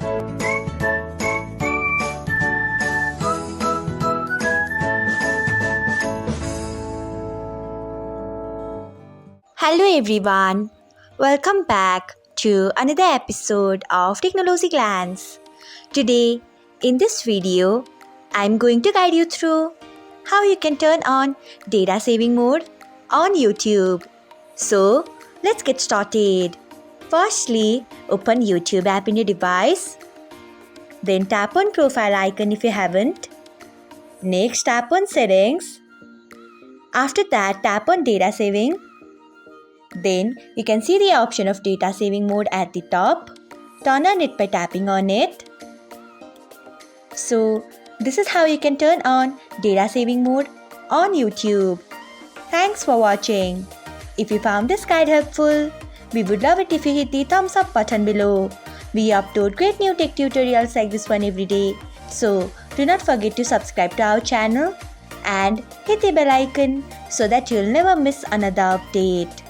Hello everyone, welcome back to another episode of Technologyglance. Today, in this video, I'm going to guide you through how you can turn on data saving mode on YouTube. So, let's get started. Firstly, open YouTube app in your device. Then tap on profile icon if you haven't. Next, tap on settings. After that, tap on data saving. Then you can see the option of data saving mode at the top. Turn on it by tapping on it. So this is how you can turn on data saving mode on YouTube. Thanks for watching. If you found this guide helpful, we would love it if you hit the thumbs up button below. We upload great new tech tutorials like this one every day. So do not forget to subscribe to our channel and hit the bell icon so that you'll never miss another update.